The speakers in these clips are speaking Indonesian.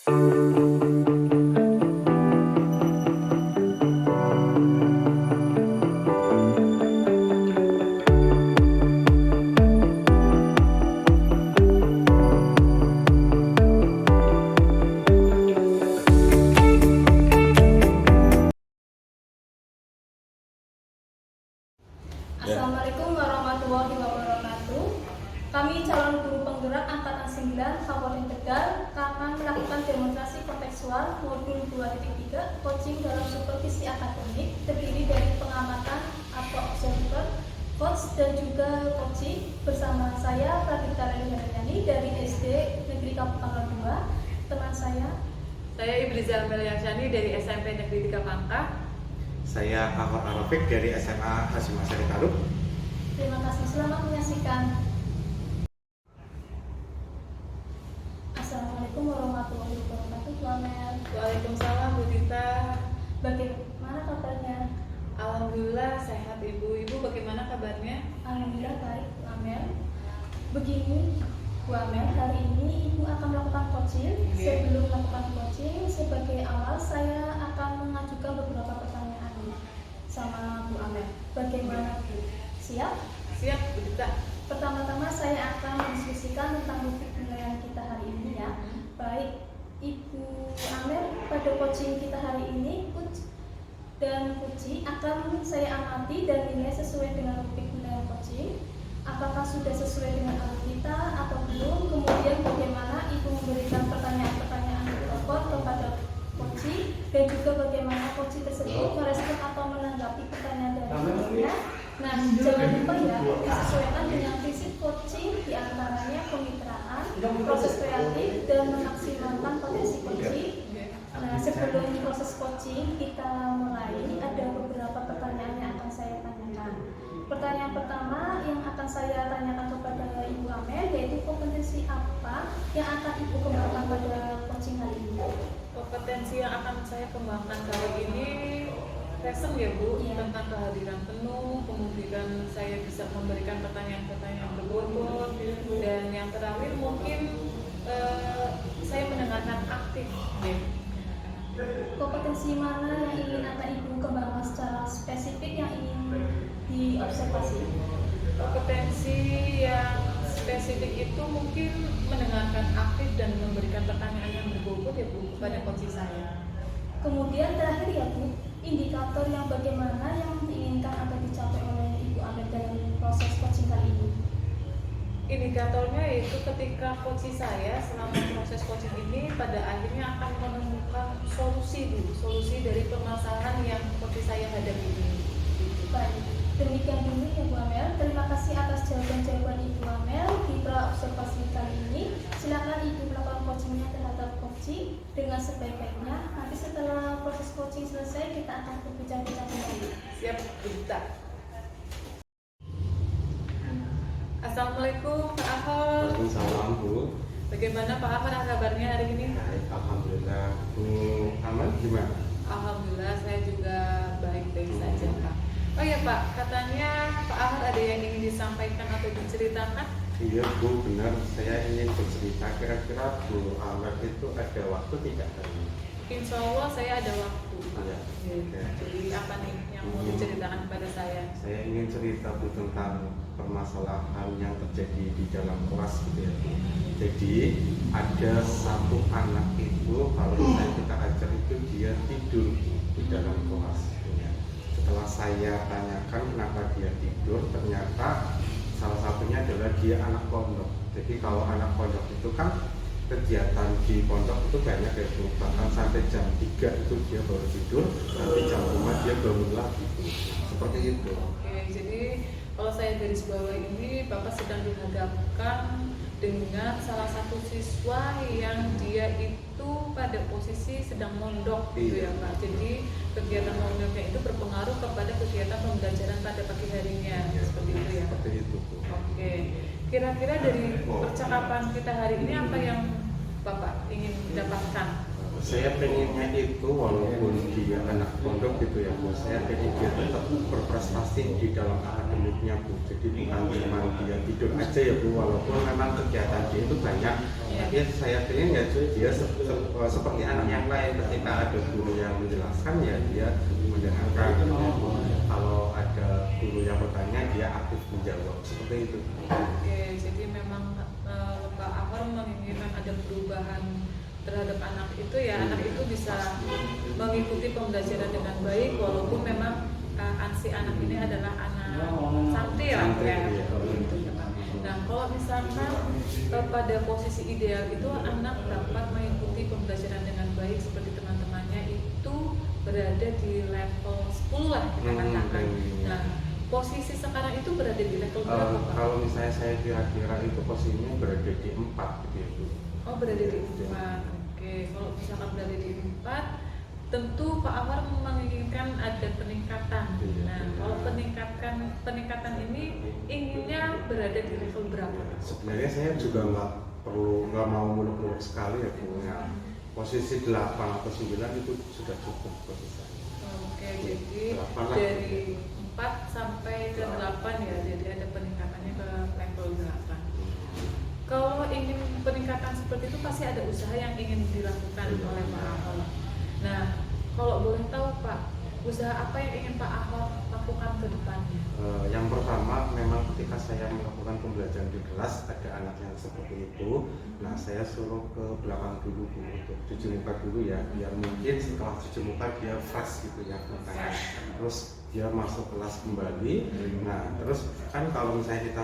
Assalamualaikum warahmatullahi wabarakatuh. Kami calon guru penggerak angkatan 9 Kabupaten Tegal akan melakukan demonstrasi kontekstual modul 2.3 coaching dalam supervisi akademik, terdiri dari pengamatan atau observer, coach dan juga coaching bersama saya Pradipta Reni dari SD Negeri Kabupaten 2, teman saya Ibrizal Meliasyani dari SMP Negeri 3 Pangkah. Saya Ahmad Arafik dari SMA Hasyim Asyari Tarub. Terima kasih, selamat menyaksikan. Assalamualaikum warahmatullahi wabarakatuh, Bu Amel. Waalaikumsalam, Bu Dita. Bagaimana kabarnya? Alhamdulillah sehat, Ibu. Ibu bagaimana kabarnya? Alhamdulillah baik, Bu Amel. Begini, Bu Amel, hari ini Ibu akan melakukan coaching. Sebelum melakukan coaching, sebagai awal saya akan mengajukan beberapa pertanyaan sama Bu Amel. Bagaimana, Bu? Siap? Siap, Bu Dita. Pertama-tama saya akan mendiskusikan tentang topik penilaian kita hari ini ya. Baik, Ibu Amel, pada coaching kita hari ini, coach dan coaching akan saya amati dan nilai sesuai dengan topik penilaian coaching. Apakah sudah sesuai dengan alur kita atau belum? Kemudian bagaimana Ibu memberikan pertanyaan-pertanyaan telepon kepada coaching dan juga bagaimana coaching tersebut merespon atau menanggapi pertanyaan dari coachingnya. Nah, jangan lupa ya, disesuaikan dengan prinsip coaching diantaranya kemitraan, proses kreatif, dan memaksimalkan potensi coaching. Nah, sebelum proses coaching kita mulai, ada beberapa pertanyaan yang akan saya tanyakan. Pertanyaan pertama yang akan saya tanyakan kepada Ibu Amel yaitu kompetensi apa yang akan Ibu kembangkan pada coaching hari ini? Kompetensi yang akan saya kembangkan kali ini present ya, Bu, tentang kehadiran penuh, kemudian saya bisa memberikan pertanyaan-pertanyaan berbobot, dan yang terakhir mungkin saya mendengarkan aktif. Kompetensi mana yang ingin akan Ibu kembangkan secara spesifik yang ingin diobservasi? Kompetensi yang spesifik itu mungkin mendengarkan aktif dan memberikan pertanyaan yang berbobot ya, Bu, kepada coach saya. Kemudian terakhir ya, Bu, indikator yang bagaimana yang diinginkan agar dicapai oleh Ibu Amel dalam proses coaching kali ini? Indikatornya yaitu ketika coach saya selama proses coaching ini pada akhirnya akan menemukan solusi dari permasalahan yang coach saya hadapi ini. Baik, demikian dulu ya Bu Amel. Terima kasih atas jawaban-jawaban Ibu Amel di pra-observasi kali ini. Silakan Ibu melakukan coachingnya terhadap coaching dengan sebaik-baiknya. Nanti setelah proses coaching selesai kita akan berbincang-bincang kembali. Siap, Dita. Assalamualaikum Pak Ahmad. Waalaikumsalam, Bu. Bagaimana Pak Ahmad kabarnya hari ini? Baik, alhamdulillah. Bu Aman gimana? Alhamdulillah saya juga baik-baik saja, Pak. Oh ya Pak, katanya Pak Ahmad ada yang ingin disampaikan atau diceritakan? Iya, Bu, benar. Saya ingin bercerita. Kira-kira Bu Aman itu ada waktu tidak hari ini? Insya Allah saya ada waktu, Pak. Iya. Ya. Jadi apa nih yang mau diceritakan kepada saya? Saya ingin cerita, Bu, tentang permasalahan yang terjadi di dalam kelas gitu ya, Bu. Jadi ada satu anak itu kalau misalnya kita ajar itu dia tidur di dalam kelas ya. Setelah saya tanyakan kenapa dia tidur, ternyata salah satunya adalah dia anak pondok. Jadi kalau anak pondok itu kan kegiatan di pondok itu banyak ya, Bu. Bahkan sampai jam 3 itu dia baru tidur, nanti jam 5 dia bangun lagi, Bu. Seperti itu. Oke, jadi kalau saya garis bawah ini Bapak sedang dihadapkan dengan salah satu siswa yang dia itu pada posisi sedang mondok gitu ya Pak. Jadi kegiatan mondoknya itu berpengaruh kepada kegiatan pembelajaran pada pagi harinya, seperti itu ya. Seperti itu, Bu. Oke, kira-kira dari percakapan kita hari ini apa yang Bapak ingin dapatkan? Saya pengennya itu walaupun dia anak pondok gitu ya Bu, saya pengen dia tetap berprestasi di dalam akademiknya Bu. Jadi bukan cuma dia tidur aja ya Bu, walaupun memang kegiatan dia itu banyak. Tapi saya pengen ya dia seperti anak yang lain, ketika ada guru yang menjelaskan ya dia mendengarkan. Kalau ada guru yang bertanya dia aktif menjawab, seperti itu. Oke, jadi memang Pak Ahor menginginkan ada perubahan terhadap anak itu ya, anak itu bisa mengikuti pembelajaran dengan baik walaupun memang si anak ini adalah anak santri ya, gitu ya Pak. Nah kalau misalkan pada posisi ideal itu anak dapat mengikuti pembelajaran dengan baik seperti teman-temannya itu berada di level 10 lah kita katakan. Nah posisi sekarang itu berada di level berapa Pak? Kalau misalnya saya kira-kira itu posisinya berada di 4 gitu ya Bu. Oh berada di 4. Oke, kalau misalkan berada di 4, tentu Pak Ahmar menginginkan ada peningkatan. Nah, kalau peningkatan ini inginnya berada di level berapa? Sebenarnya saya juga nggak mau muluk-muluk sekali ya Bu. Ya, posisi 8 atau 9 itu sudah cukup posisi saya. Oke, jadi 8 dari 4 sampai ke 8 ya, jadi ada peningkatannya ke level 8. Kalau ingin peningkatan seperti itu pasti ada usaha yang ingin dilakukan oleh Pak Ahor. Nah, kalau boleh tahu Pak, usaha apa yang ingin Pak Ahor lakukan ke depannya? Yang pertama, memang ketika saya melakukan pembelajaran di kelas ada anak yang seperti itu. Nah, saya suruh ke belakang dulu Bu, untuk cuci muka dulu ya, biar mungkin setelah cuci muka dia fresh gitu ya mukanya. Terus dia masuk kelas kembali. Nah, terus kan kalau misalnya kita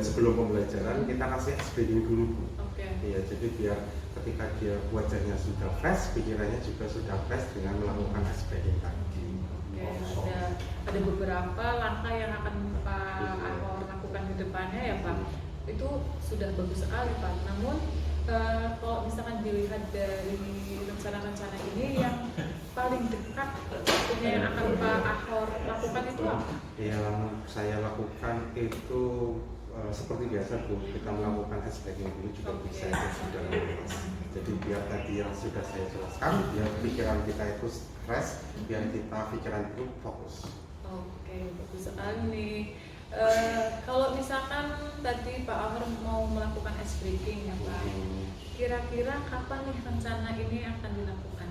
sebelum pembelajaran kita kasih SBD dulu Bu. Ya, jadi biar ketika dia wajahnya sudah fresh, pikirannya juga sudah fresh dengan melakukan SBD tadi. Ada beberapa langkah yang akan Pak Ahor lakukan ke depannya ya Pak. Itu sudah bagus sekali Pak. Namun kalau misalkan dilihat dari rencana-rencana ini yang paling dekat waktunya yang akan Pak Ahor lakukan itu apa? Yang saya lakukan itu seperti biasa Bu, kita melakukan SPG dulu juga bisa itu sudah luas. Jadi biar tadi yang sudah saya jelaskan, biar pikiran kita itu stres, biar kita pikiran itu fokus. Oke, bagus sekali nih. Kalau misalkan tadi Pak Ahor mau melakukan ice breaking ya Pak, kira-kira kapan nih rencana ini akan dilakukan?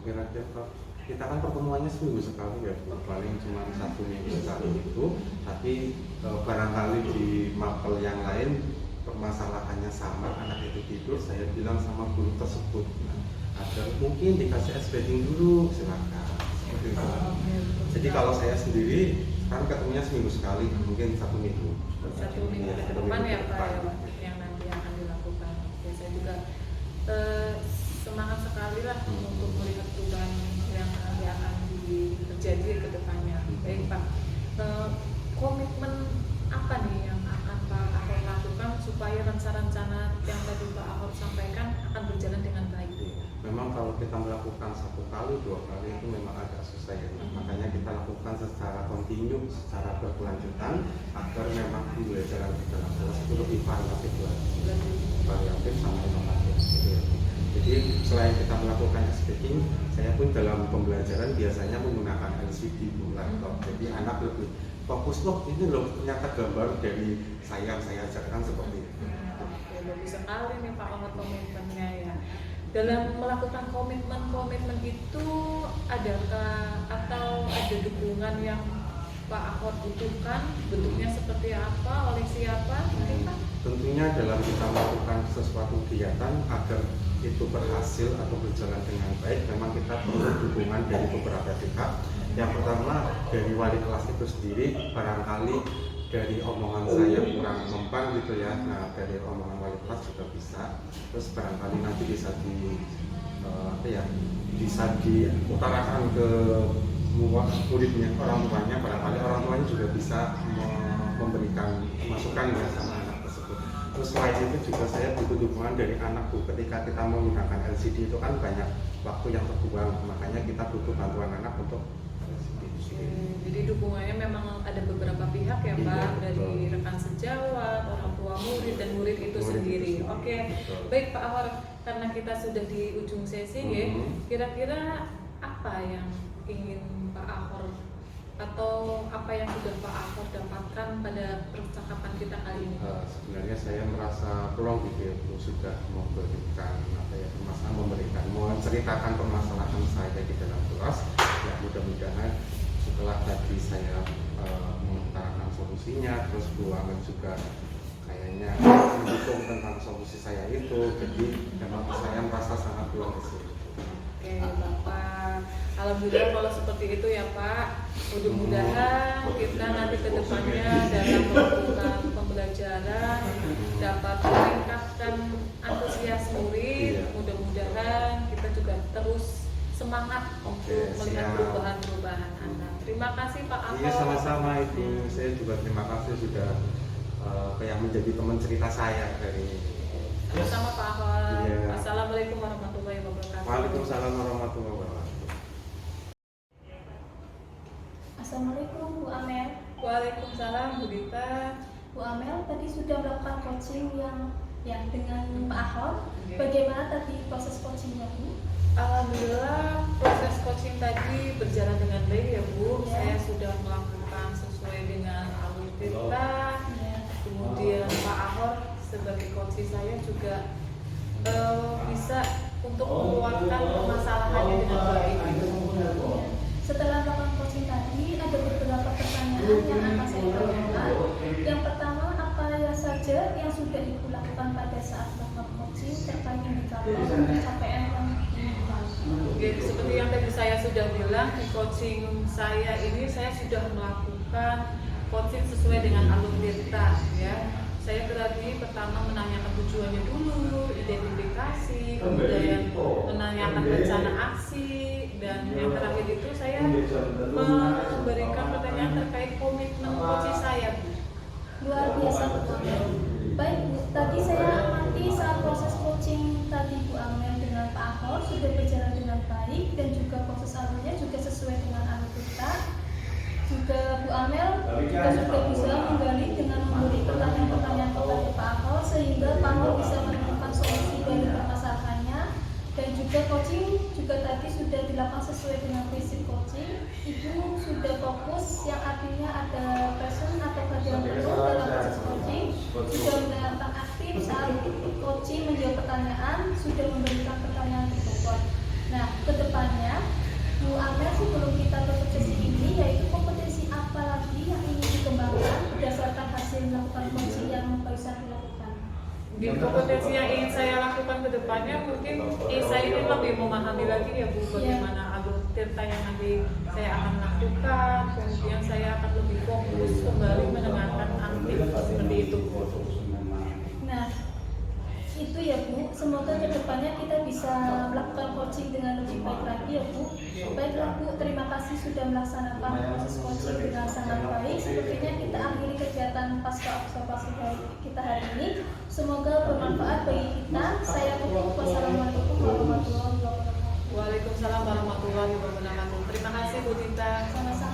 Kira-kira kita kan pertemuannya seminggu sekali ya Bu, paling cuma 1 minggu sekali itu, tapi barangkali di mapel yang lain permasalahannya sama, anak itu tidur, saya bilang sama guru tersebut, nah, agar mungkin dikasih SPD dulu, silakan. Jadi kalau saya sendiri sekarang ketemunya seminggu sekali, mungkin 1 minggu. 1 minggu ke depan ya Pak yang nanti akan dilakukan. Ya, saya juga semangat sekali lah untuk melihat perubahan yang nanti akan terjadi ke depannya. Baik Pak, komitmen apa nih yang akan Pak Ahor lakukan supaya rencana-rencana yang tadi Pak Ahor sampaikan akan berjalan dengan baik? Memang kalau kita melakukan 1 kali, 2 kali itu memang agak susah ya. Makanya kita lakukan secara kontinu, secara berkelanjutan agar memang pembelajaran di dalam kelas itu lebih variatif sama inovatif. Jadi selain kita melakukan speaking, saya pun dalam pembelajaran biasanya menggunakan LCD laptop. Jadi anak lebih fokus loh, ini loh ternyata gambar dari saya ajarkan seperti itu. Oke, bagus sekali nih Pak Ahor komitmennya ya. Dalam melakukan komitmen itu adakah atau ada dukungan yang Pak Ahor butuhkan, bentuknya seperti apa, oleh siapa mungkin Pak? Tentunya dalam kita melakukan sesuatu kegiatan agar itu berhasil atau berjalan dengan baik, memang kita perlu dukungan dari beberapa pihak. Yang pertama dari wali kelas itu sendiri, barangkali dari omongan saya kurang mempan gitu ya. Nah, dari omongan wali kelas juga bisa. Terus barangkali nanti bisa bisa diutarakan ke muridnya, orang tuanya, barangkali orang tuanya juga bisa memberikan masukan ya sama anak tersebut. Terus selain itu juga saya butuh dukungan dari anak Bu, ketika kita menggunakan LCD itu kan banyak waktu yang terbuang, makanya kita butuh bantuan anak untuk LCD. Jadi dukungannya memang ada beberapa pihak ya Iya, Pak, betul. dari rekan sejawat, orang tua murid dan murid itu sendiri. Oke, Betul. baik Pak Ahor, karena kita sudah di ujung sesi ya, Mhm. kira-kira apa yang ingin Pak Ahor atau apa yang sudah Pak Ahor dapatkan pada percakapan kita kali ini? Sebenarnya saya merasa plong gitu ya Bu, sudah memberikan menceritakan permasalahan saya di dalam kelas. Ya mudah-mudahan setelah tadi saya mengutarakan solusinya, terus Bu Amel juga kayaknya mendukung tentang solusi saya itu, jadi memang saya merasa sangat plong di sini. Oke Bapak, alhamdulillah kalau seperti itu ya Pak. Mudah-mudahan kita nanti ke depannya dalam melakukan pembelajaran dapat meningkatkan antusias murid. Mudah-mudahan kita juga terus semangat untuk melihat siap. perubahan-perubahan anak. Terima kasih Pak Ahor. Iya sama-sama Ibu, saya juga terima kasih sudah kayak menjadi teman cerita saya hari ini. Sama-sama Pak Ahor. Iya. Assalamualaikum warahmatullahi wabarakatuh. Waalaikumsalam warahmatullahi wabarakatuh. Assalamualaikum Bu Amel. Waalaikumsalam Bu Dita. Bu Amel tadi sudah melakukan coaching yang dengan Pak Ahor. Oke. Bagaimana tadi proses coachingnya Bu? Alhamdulillah proses coaching tadi berjalan dengan baik ya Bu. Ya. Saya sudah melakukan sesuai dengan alur kita. Ya. Kemudian Pak Ahor sebagai coach saya juga bisa untuk mengeluarkan permasalahannya dengan baik. Ya. Setelah melakukan coaching tadi ada beberapa pertanyaan yang akan saya tanyakan. Yang pertama, apa saja yang sudah Ibu lakukan pada saat melakukan coaching terkait indikator pencapaian yang diinginkan? Oke, seperti yang tadi saya sudah bilang, di coaching saya ini saya sudah melakukan coaching sesuai dengan alur kita ya. Saya tadi pertama menanyakan tujuannya dulu, identifikasi, kemudian menanyakan rencana aksi, dan yang terakhir itu saya memberikan pertanyaan terkait komitmen coaching saya. Luar biasa Bu Amel. Baik Bu, tadi saya amati saat proses coaching tadi Bu Amel dengan Pak Ahor sudah berjalan dengan baik dan juga proses alurnya juga sesuai dengan alur kita. Juga Bu Amel juga sudah bisa menggali dengan memberi pertanyaan-pertanyaan kepada Pak Ahor sehingga Pak Ahor bisa menemukan solusi dari permasalahannya. Dan juga coaching juga tadi sudah dilakukan sesuai dengan prinsip coaching. Ibu sudah fokus yang artinya ada present atau kehadiran penuh dalam proses coaching. Sudah mendengarkan aktif saat coaching menjawab pertanyaan, sudah memberikan pertanyaan berbobot. Nah, kedepannya Bu Amel sebelum kita tutup sesi ini, yaitu kompetensi apa lagi yang ingin dikembangkan berdasarkan hasil melakukan coaching yang barusan dilakukan? Di kompetensi yang ingin saya lakukan ke depannya mungkin saya ini lebih memahami lagi ya Bu bagaimana alur tirta yang nanti saya akan lakukan, kemudian saya akan lebih fokus kembali mendengarkan aktif seperti itu. Nah, itu ya Bu, semoga kedepannya kita bisa melakukan coaching dengan lebih baik lagi ya Bu. Baiklah Bu, terima kasih sudah melaksanakan proses coaching dengan sangat baik. Sepertinya kita akhiri kegiatan pasca observasi kita hari ini. Semoga bermanfaat bagi kita. Saya tutup. Wassalamualaikum warahmatullahi wabarakatuh. Waalaikumsalam warahmatullahi wabarakatuh. Terima kasih Bu Tita. Sama-sama.